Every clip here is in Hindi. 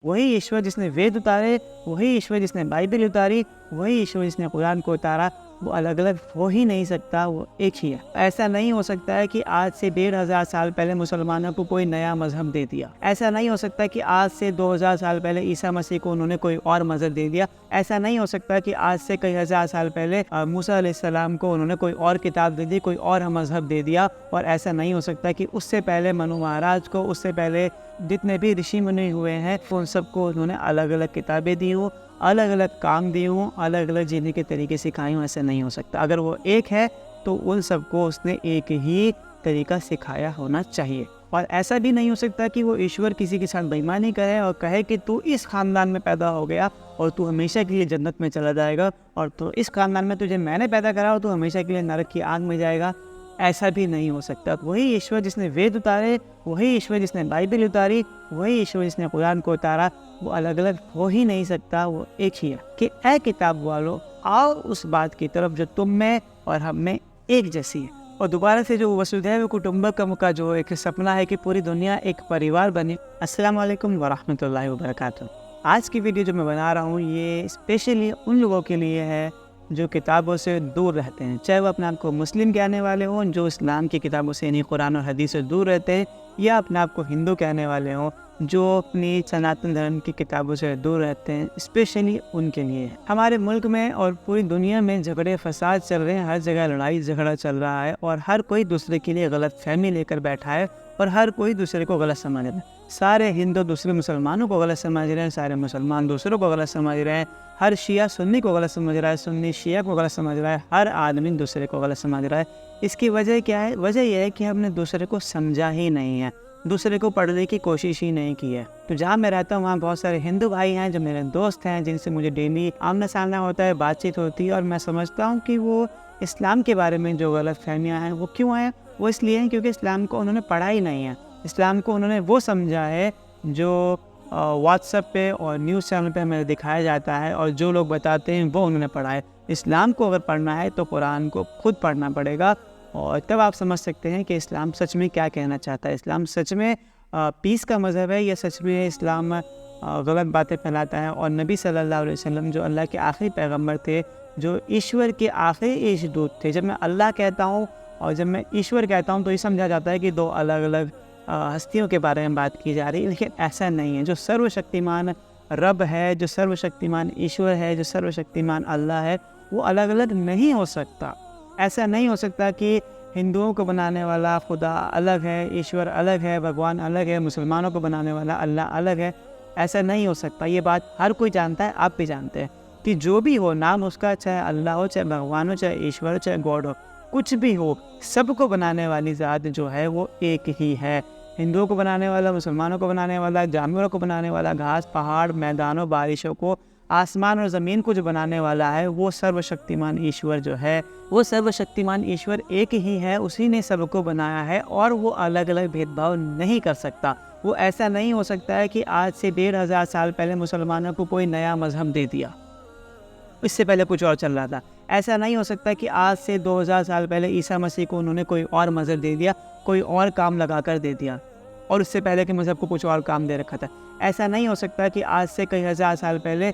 वही ईश्वर जिसने वेद उतारे, वही ईश्वर जिसने बाइबल उतारी, वही ईश्वर जिसने कुरान को उतारा, वो अलग अलग हो ही नहीं सकता, वो एक ही है। ऐसा नहीं हो सकता है कि आज से 1500 साल पहले मुसलमानों को कोई नया मजहब दे दिया। ऐसा नहीं हो सकता कि आज से 2000 साल पहले ईसा मसीह को उन्होंने कोई और मजहब दे दिया। ऐसा नहीं हो सकता कि आज से कई हजार साल पहले मूसा अलैहिस्सलाम को उन्होंने कोई और किताब दे दी, कोई और मजहब दे दिया। और ऐसा नहीं हो सकता कि उससे पहले मनु महाराज को, उससे पहले जितने भी ऋषि मुनि हुए हैं, उन सबको उन्होंने अलग अलग किताबें दी हों, अलग अलग काम दिए हों, अलग अलग जीने के तरीके सिखाए हों। ऐसा नहीं हो सकता। अगर वो एक है तो उन सबको उसने एक ही तरीका सिखाया होना चाहिए। और ऐसा भी नहीं हो सकता कि वो ईश्वर किसी के साथ बेईमानी करे और कहे कि तू इस खानदान में पैदा हो गया और तू हमेशा के लिए जन्नत में चला जाएगा, और तो इस खानदान में तुझे मैंने पैदा करा और तू हमेशा के लिए नरक की आग में जाएगा। ऐसा भी नहीं हो सकता। वही ईश्वर जिसने वेद उतारे, वही ईश्वर जिसने बाइबल उतारी, वही ईश्वर जिसने कुरान को उतारा, वो अलग अलग हो ही नहीं सकता, वो एक ही है। कि ऐ किताब वालों, आओ उस बात की तरफ जो तुम में और हम में एक जैसी है। और दोबारा से जो वसुधैव कुटुंबकम का जो एक सपना है कि पूरी दुनिया एक परिवार बने। अस्सलाम वालेकुम वरहमतुल्लाहि वबरकातुहू। आज की वीडियो जो मैं बना रहा हूँ ये स्पेशली उन लोगों के लिए है जो किताबों से दूर रहते हैं, चाहे वो अपने आप को मुस्लिम कहने वाले हों, जो इस्लाम की किताबों से यानी कुरान और हदीस से दूर रहते हैं, या अपने आप को हिंदू कहने वाले हों, जो अपनी सनातन धर्म की किताबों से दूर रहते हैं। स्पेशली उनके लिए हमारे मुल्क में और पूरी दुनिया में झगड़े फसाद चल रहे हैं, हर जगह लड़ाई झगड़ा चल रहा है और हर कोई दूसरे के लिए गलत फहमी लेकर बैठा है और हर कोई दूसरे को गलत समझ रहा है। सारे हिंदू दूसरे मुसलमानों को गलत समझ रहे हैं, सारे मुसलमान दूसरों को गलत समझ रहे हैं, हर शिया सुन्नी को गलत समझ रहा है, सुन्नी शिया को गलत समझ रहा है, हर आदमी दूसरे को गलत समझ रहा है। इसकी वजह क्या है? वजह यह है कि हमने दूसरे को समझा ही नहीं है, दूसरे को पढ़ने की कोशिश ही नहीं की है। तो जहाँ मैं रहता हूँ वहाँ बहुत सारे हिंदू भाई हैं जो मेरे दोस्त हैं, जिनसे मुझे डेली आमना सामना होता है, बातचीत होती है, और मैं समझता हूँ कि वो इस्लाम के बारे में जो गलत फहमियाँ हैं वो क्यों हैं। वो इसलिए हैं क्योंकि इस्लाम को उन्होंने पढ़ा ही नहीं है। इस्लाम को उन्होंने वो समझा है जो व्हाट्सएप पे और न्यूज़ चैनल पे हमें दिखाया जाता है, और जो लोग बताते हैं वो उन्होंने पढ़ा है। इस्लाम को अगर पढ़ना है तो कुरान को खुद पढ़ना पड़ेगा, और तब आप समझ सकते हैं कि इस्लाम सच में क्या कहना चाहता है। इस्लाम सच में पीस का मज़हब है या सच में इस्लाम गलत बातें फैलाता है। और नबी सल्लल्लाहु अलैहि वसल्लम जो अल्लाह के आखिरी पैगंबर थे, जो ईश्वर के आखिरी ईशदूत थे। जब मैं अल्लाह कहता हूँ और जब मैं ईश्वर कहता हूँ तो ये समझा जाता है कि दो अलग अलग हस्तियों के बारे में बात की जा रही है, लेकिन ऐसा नहीं है। जो सर्वशक्तिमान रब है, जो सर्वशक्तिमान ईश्वर है, जो सर्वशक्तिमान अल्लाह है, वो अलग अलग नहीं हो सकता। ऐसा नहीं हो सकता कि हिंदुओं को बनाने वाला खुदा अलग है, ईश्वर अलग है, भगवान अलग है, मुसलमानों को बनाने वाला अल्लाह अलग है। ऐसा नहीं हो सकता। ये बात हर कोई जानता है, आप भी जानते हैं कि जो भी हो नाम उसका, चाहे अल्लाह हो, चाहे भगवान हो, चाहे ईश्वर हो, चाहे गॉड हो, कुछ भी हो, सबको बनाने वाली ज़ात जो है वो एक ही है। हिंदुओं को बनाने वाला, मुसलमानों को बनाने वाला, जानवरों को बनाने वाला, घास पहाड़ मैदानों बारिशों को, आसमान और ज़मीन को जो बनाने वाला है, वो सर्वशक्तिमान ईश्वर जो है, वो सर्वशक्तिमान ईश्वर एक ही है। उसी ने सबको बनाया है और वो अलग अलग भेदभाव नहीं कर सकता। वो ऐसा नहीं हो सकता है कि आज से 1500 साल पहले मुसलमानों को कोई नया मजहब दे दिया, इससे पहले कुछ और चल रहा था। ऐसा नहीं हो सकता कि आज से 2000 साल पहले ईसा मसीह को उन्होंने कोई और मजहब दे दिया, कोई और काम लगा कर दे दिया, और उससे पहले के मजहब को कुछ और काम दे रखा था। ऐसा नहीं हो सकता कि आज से कई हज़ार साल पहले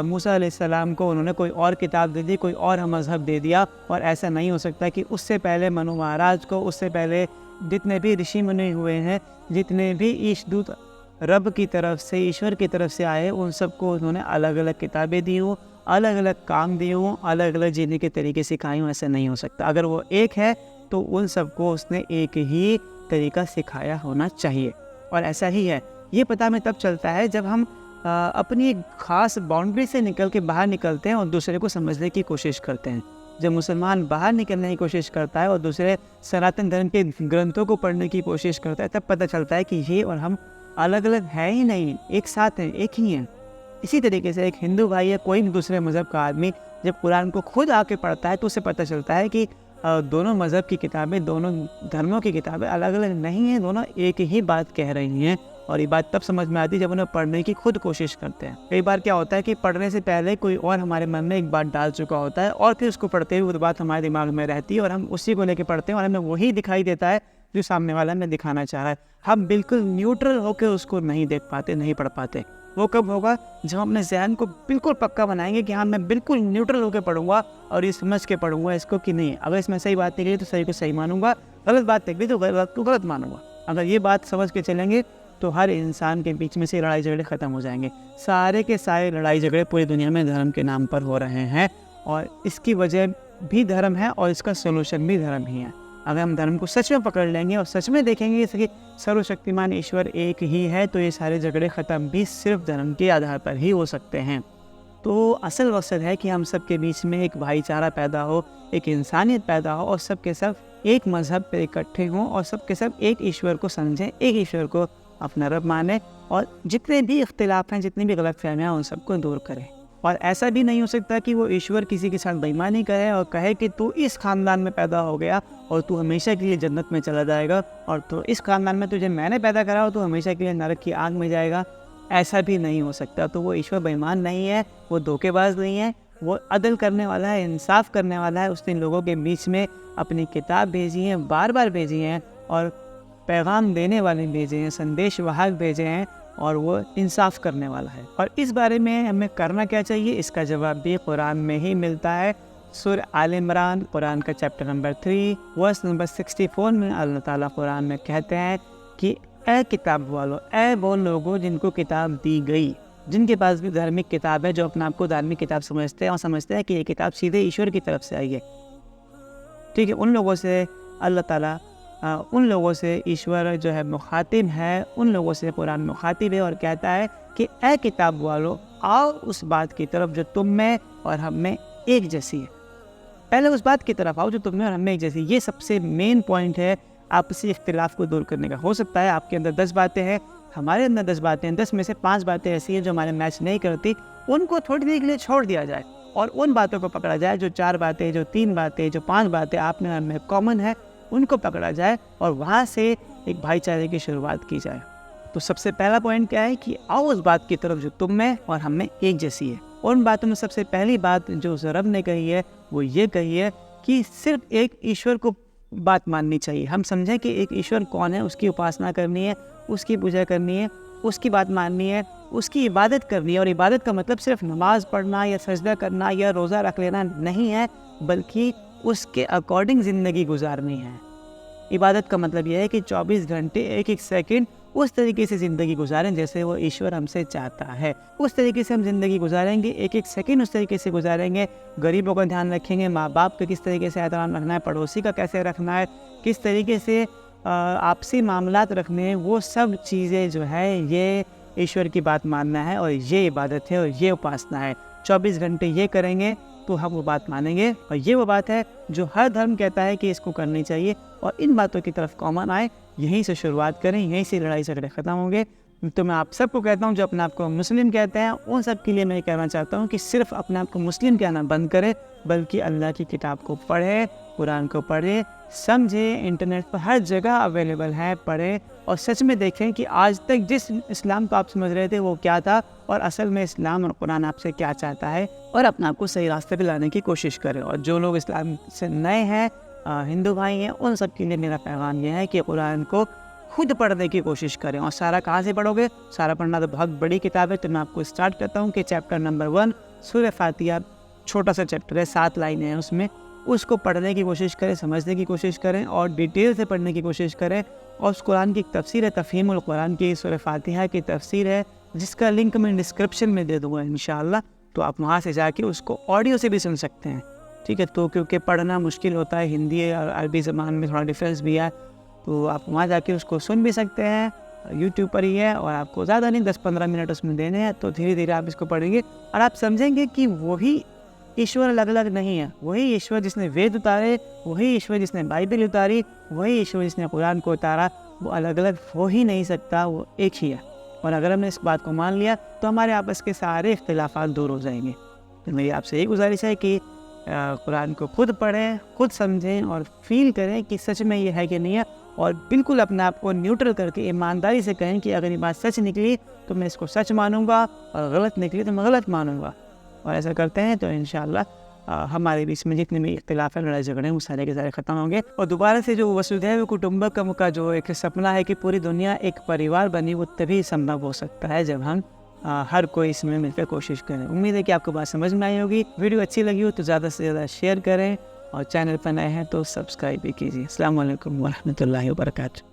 मूसा अलैहिस्सलाम को उन्होंने कोई और किताब दे दी, कोई और मजहब दे दिया, और ऐसा नहीं हो सकता कि उससे पहले मनु महाराज को, उससे पहले जितने भी ऋषि मुनि हुए हैं, जितने भी ईशदूत रब की तरफ से, ईश्वर की तरफ से आए, उन सबको उन्होंने अलग अलग किताबें दी हों, अलग अलग काम दिए हों, अलग अलग जीने के तरीके सिखाए हों। ऐसा नहीं हो सकता। अगर वो एक है तो उन सबको उसने एक ही तरीका सिखाया होना चाहिए, और ऐसा ही है। ये पता हमें तब चलता है जब हम अपनी एक ख़ास बाउंड्री से निकल के बाहर निकलते हैं और दूसरे को समझने की कोशिश करते हैं। जब मुसलमान बाहर निकलने की कोशिश करता है और दूसरे सनातन धर्म के ग्रंथों को पढ़ने की कोशिश करता है, तब पता चलता है कि ये और हम अलग अलग है ही नहीं, एक साथ हैं, एक ही हैं। इसी तरीके से एक हिंदू भाई या कोई भी दूसरे मज़हब का आदमी जब कुरान को खुद आके पढ़ता है तो उसे पता चलता है कि दोनों मज़हब की किताबें, दोनों धर्मों की किताबें अलग अलग नहीं हैं, दोनों एक ही बात कह रही हैं। और ये बात तब समझ में आती है जब उन्हें पढ़ने की खुद कोशिश करते हैं। कई बार क्या होता है कि पढ़ने से पहले कोई और हमारे मन में एक बात डाल चुका होता है, और फिर उसको पढ़ते हुए वो बात हमारे दिमाग में रहती है और हम उसी को लेकर पढ़ते हैं और हमें वही दिखाई देता है जो सामने वाला हमें दिखाना चाह रहा है। हम बिल्कुल न्यूट्रल होकर उसको नहीं देख पाते, नहीं पढ़ पाते। वो कब होगा? जब हम अपने ज़हन को बिल्कुल पक्का बनाएंगे कि हाँ, मैं बिल्कुल न्यूट्रल होकर पढ़ूंगा और ये समझ के पढ़ूंगा इसको कि नहीं, अगर इसमें सही बात निकली तो सही को सही मानूंगा, गलत बात निकली तो गलत को गलत मानूंगा। अगर ये बात समझ के चलेंगे तो हर इंसान के बीच में से लड़ाई झगड़े ख़त्म हो जाएंगे। सारे के सारे लड़ाई झगड़े पूरी दुनिया में धर्म के नाम पर हो रहे हैं और इसकी वजह भी धर्म है और इसका सोल्यूशन भी धर्म ही है। अगर हम धर्म को सच में पकड़ लेंगे और सच में देखेंगे कि सर्वशक्तिमान ईश्वर एक ही है, तो ये सारे झगड़े ख़त्म भी सिर्फ धर्म के आधार पर ही हो सकते हैं। तो असल मकसद है कि हम सब के बीच में एक भाईचारा पैदा हो, एक इंसानियत पैदा हो और सब के सब एक मज़हब पे इकट्ठे हों और सब के सब एक ईश्वर को समझें, एक ईश्वर को अपना रब माने और जितने भी इख्तिलाफ हैं, जितनी भी गलतफहमियाँ उन सबको दूर करें। और ऐसा भी नहीं हो सकता कि वो ईश्वर किसी के साथ बेईमानी करे और कहे कि तू इस ख़ानदान में पैदा हो गया और तू हमेशा के लिए जन्नत में चला जाएगा, और तो इस ख़ानदान में तुझे मैंने पैदा करा और तू हमेशा के लिए नरक की आग में जाएगा। ऐसा भी नहीं हो सकता। तो वो ईश्वर बेईमान नहीं है, वो धोखेबाज नहीं है, वो अदल करने वाला है, इंसाफ करने वाला है। उसने लोगों के बीच में अपनी किताब भेजी है, बार बार भेजी हैं और पैगाम देने वाले भेजे हैं, संदेश वाहक भेजे हैं और वो इंसाफ करने वाला है। और इस बारे में हमें करना क्या चाहिए, इसका जवाब भी कुरान में ही मिलता है। सूरह आल इमरान कुरान का चैप्टर नंबर 3 वर्स नंबर 64 में अल्लाह ताला कुरान में कहते हैं कि ए किताब वालों, ए वो लोगों जिनको किताब दी गई, जिनके पास भी धार्मिक किताब है, जो अपने आप को धार्मिक किताब समझते हैं और समझते हैं कि ये किताब सीधे ईश्वर की तरफ से आई है, ठीक है, उन लोगों से अल्लाह ताला उन लोगों से ईश्वर जो है मुखातिब है, उन लोगों से कुरान मुखातिब है और कहता है कि ए किताब वालों, आओ उस बात की तरफ जो तुम में और हम में एक जैसी है। पहले उस बात की तरफ आओ जो तुम में और हम में एक जैसी। ये सबसे मेन पॉइंट है आपसी इख्तिलाफ को दूर करने का। हो सकता है आपके अंदर 10 बातें हैं, हमारे अंदर 10 बातें हैं, 10 में से 5 बातें ऐसी हैं जो हमारे मैच नहीं करती, उनको थोड़ी देर के लिए छोड़ दिया जाए और उन बातों को पकड़ा जाए, जो 4 बातें, जो 3 बातें, जो 5 बातें आप में और में कॉमन है, उनको पकड़ा जाए और वहाँ से एक भाईचारे की शुरुआत की जाए। तो सबसे पहला पॉइंट क्या है कि आओ उस बात की तरफ जो तुम में और हम में एक जैसी है। उन बातों में सबसे पहली बात जो उस रब ने कही है वो ये कही है कि सिर्फ एक ईश्वर को बात माननी चाहिए। हम समझें कि एक ईश्वर कौन है, उसकी उपासना करनी है, उसकी पूजा करनी है, उसकी बात माननी है, उसकी इबादत करनी है। और इबादत का मतलब सिर्फ नमाज पढ़ना या सजदा करना या रोज़ा रख लेना नहीं है, बल्कि उसके अकॉर्डिंग ज़िंदगी गुजारनी है। इबादत का मतलब यह है कि 24 घंटे एक एक सेकंड उस तरीके से ज़िंदगी गुजारें जैसे वो ईश्वर हमसे चाहता है। उस तरीके से हम ज़िंदगी गुजारेंगे, एक एक सेकंड उस तरीके से गुजारेंगे। गरीबों का ध्यान रखेंगे, माँ बाप का किस तरीके से एहतराम रखना है, पड़ोसी का कैसे रखना है, किस तरीके से आपसी मामलात रखने हैं, वो सब चीज़ें जो है ये ईश्वर की बात मानना है और ये इबादत है और ये उपासना है। 24 घंटे ये करेंगे तो हम वो बात मानेंगे और ये वो बात है जो हर धर्म कहता है कि इसको करनी चाहिए। और इन बातों की तरफ कॉमन आए, यहीं से शुरुआत करें, यहीं से लड़ाई झगड़े ख़त्म होंगे। तो मैं आप सबको कहता हूँ जो अपने आप को मुस्लिम कहते हैं, उन सब के लिए मैं कहना चाहता हूँ कि सिर्फ अपने आप को मुस्लिम कहना बंद करें, बल्कि अल्लाह की किताब को पढ़ें, कुरान को पढ़ें, समझें। इंटरनेट पर हर जगह अवेलेबल है, पढ़ें और सच में देखें कि आज तक जिस इस्लाम को आप समझ रहे थे वो क्या था और असल में इस्लाम और कुरान आपसे क्या चाहता है, और अपने आप को सही रास्ते पे लाने की कोशिश करें। और जो लोग इस्लाम से नए हैं, हिंदू भाई हैं, उन सब के लिए मेरा पैगाम यह है कि कुरान को खुद पढ़ने की कोशिश करें। और सारा कहाँ से पढ़ोगे? सारा पढ़ना तो बहुत बड़ी किताब है, तो मैं आपको स्टार्ट करता हूँ कि चैप्टर नंबर 1 सूरह फातिहा, छोटा सा चैप्टर है, 7 लाइनें हैं उसमें, उसको पढ़ने की कोशिश करें, समझने की कोशिश करें और डिटेल से पढ़ने की कोशिश करें। और उस कुरान की एक तफसीर है, तफ़हीमुल कुरान की सूरह फातिहा की तफसीर है, जिसका लिंक मैं डिस्क्रिप्शन में दे दूँगा इंशाअल्लाह। तो आप वहाँ से जाके उसको ऑडियो से भी सुन सकते हैं, ठीक है। तो क्योंकि पढ़ना मुश्किल होता है, हिंदी और अरबी ज़बान में थोड़ा डिफरेंस भी है, तो आप वहाँ जाके उसको सुन भी सकते हैं। यूट्यूब पर ही है और आपको ज़्यादा नहीं 10-15 मिनट उसमें देने हैं। तो धीरे धीरे आप इसको पढ़ेंगे और आप समझेंगे कि वही ईश्वर अलग अलग नहीं है। वही ईश्वर जिसने वेद उतारे, वही ईश्वर जिसने बाइबल उतारी, वही ईश्वर जिसने कुरान को उतारा, वो अलग अलग हो ही नहीं सकता, वो एक ही है। और अगर हमने इस बात को मान लिया तो हमारे आपस के सारे इख्तिलाफात दूर हो जाएंगे। तो मेरी आपसे यही गुजारिश है कि कुरान को खुद पढ़ें, खुद समझें और फील करें कि सच में ये है कि नहीं है, और बिल्कुल अपने आप को न्यूट्रल करके ईमानदारी से कहें कि अगर ये बात सच निकली तो मैं इसको सच मानूंगा और गलत निकली तो मैं गलत मानूंगा। और ऐसा करते हैं तो इंशाअल्लाह हमारे बीच में जितने भी इख्तिलाफ है, लड़ाई झगड़े हैं, वो सारे के सारे ख़त्म होंगे। और दोबारा से जो वसुधैव कुटुंबकम का जो एक सपना है कि पूरी दुनिया एक परिवार बनी, वो तभी संभव हो सकता है जब हम हर कोई इसमें मिलकर कोशिश करें। उम्मीद है कि आपको बात समझ में आई होगी। वीडियो अच्छी लगी हो तो ज़्यादा से ज़्यादा शेयर करें और चैनल पर नए हैं तो सब्सक्राइब भी कीजिए। अस्सलाम वालेकुम वरहमतुल्लाहि वबरकातुहू।